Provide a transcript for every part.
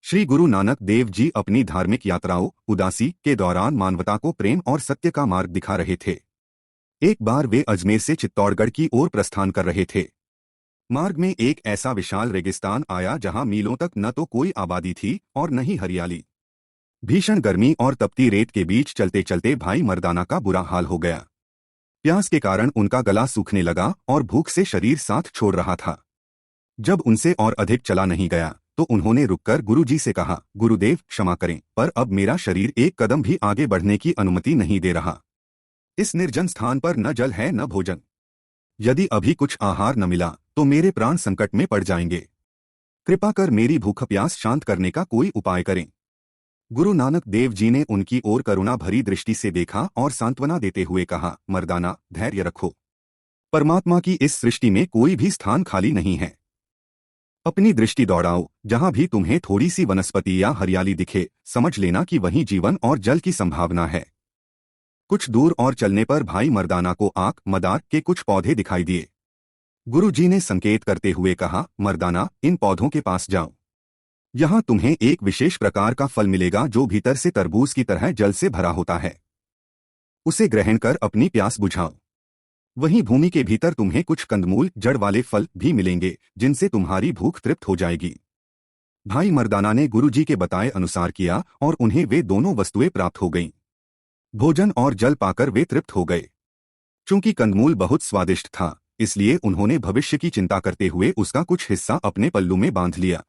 श्री गुरु नानक देव जी अपनी धार्मिक यात्राओं उदासी के दौरान मानवता को प्रेम और सत्य का मार्ग दिखा रहे थे। एक बार वे अजमेर से चित्तौड़गढ़ की ओर प्रस्थान कर रहे थे। मार्ग में एक ऐसा विशाल रेगिस्तान आया जहां मीलों तक न तो कोई आबादी थी और न ही हरियाली। भीषण गर्मी और तपती रेत के बीच चलते चलते भाई मर्दाना का बुरा हाल हो गया। प्यास के कारण उनका गला सूखने लगा और भूख से शरीर साथ छोड़ रहा था। जब उनसे और अधिक चला नहीं गया तो उन्होंने रुककर गुरुजी से कहा, गुरुदेव क्षमा करें, पर अब मेरा शरीर एक कदम भी आगे बढ़ने की अनुमति नहीं दे रहा। इस निर्जन स्थान पर न जल है न भोजन। यदि अभी कुछ आहार न मिला तो मेरे प्राण संकट में पड़ जाएंगे। कृपा कर मेरी भूख प्यास शांत करने का कोई उपाय करें। गुरु नानक देव जी ने उनकी ओर करुणा भरी दृष्टि से देखा और सांत्वना देते हुए कहा, मर्दाना धैर्य रखो। परमात्मा की इस सृष्टि में कोई भी स्थान खाली नहीं है। अपनी दृष्टि दौड़ाओ, जहां भी तुम्हें थोड़ी सी वनस्पति या हरियाली दिखे समझ लेना कि वहीं जीवन और जल की संभावना है। कुछ दूर और चलने पर भाई मर्दाना को आक मदार के कुछ पौधे दिखाई दिए। गुरुजी ने संकेत करते हुए कहा, मर्दाना इन पौधों के पास जाओ। यहाँ तुम्हें एक विशेष प्रकार का फल मिलेगा जो भीतर से तरबूज की तरह जल से भरा होता है। उसे ग्रहण कर अपनी प्यास बुझाओ। वहीं भूमि के भीतर तुम्हें कुछ कंदमूल जड़ वाले फल भी मिलेंगे जिनसे तुम्हारी भूख तृप्त हो जाएगी। भाई मर्दाना ने गुरुजी के बताए अनुसार किया और उन्हें वे दोनों वस्तुएं प्राप्त हो गईं। भोजन और जल पाकर वे तृप्त हो गए। चूंकि कंदमूल बहुत स्वादिष्ट था, इसलिए उन्होंने भविष्य की चिंता करते हुए उसका कुछ हिस्सा अपने पल्लू में बांध लिया।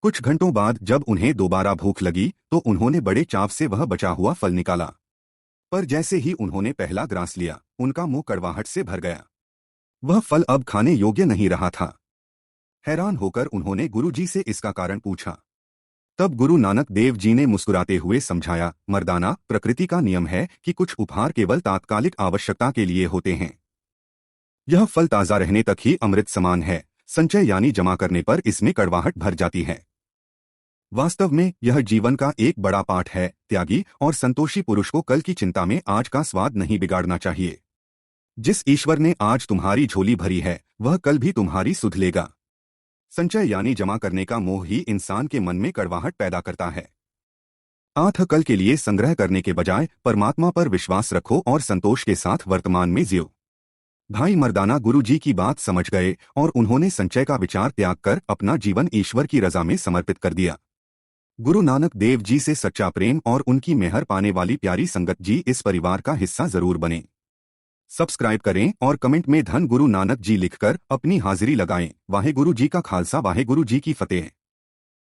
कुछ घंटों बाद जब उन्हें दोबारा भूख लगी तो उन्होंने बड़े चाव से वह बचा हुआ फल निकाला। पर जैसे ही उन्होंने पहला ग्रास लिया, उनका मुंह कड़वाहट से भर गया। वह फल अब खाने योग्य नहीं रहा था। हैरान होकर उन्होंने गुरुजी से इसका कारण पूछा। तब गुरु नानक देव जी ने मुस्कुराते हुए समझाया, मर्दाना प्रकृति का नियम है कि कुछ उपहार केवल तात्कालिक आवश्यकता के लिए होते हैं। यह फल ताज़ा रहने तक ही अमृत समान है, संचय यानी जमा करने पर इसमें कड़वाहट भर जाती है। वास्तव में यह जीवन का एक बड़ा पाठ है। त्यागी और संतोषी पुरुष को कल की चिंता में आज का स्वाद नहीं बिगाड़ना चाहिए। जिस ईश्वर ने आज तुम्हारी झोली भरी है वह कल भी तुम्हारी सुध लेगा। संचय यानी जमा करने का मोह ही इंसान के मन में कड़वाहट पैदा करता है। आठ कल के लिए संग्रह करने के बजाय परमात्मा पर विश्वास रखो और संतोष के साथ वर्तमान में जियो। भाई मर्दाना गुरुजी की बात समझ गए और उन्होंने संचय का विचार त्याग कर अपना जीवन ईश्वर की रजा में समर्पित कर दिया। गुरु नानक देव जी से सच्चा प्रेम और उनकी मेहर पाने वाली प्यारी संगत जी इस परिवार का हिस्सा जरूर बने। सब्सक्राइब करें और कमेंट में धन गुरु नानक जी लिखकर अपनी हाजिरी लगाएं। वाहे गुरु जी का खालसा, वाहे गुरु जी की फतेह।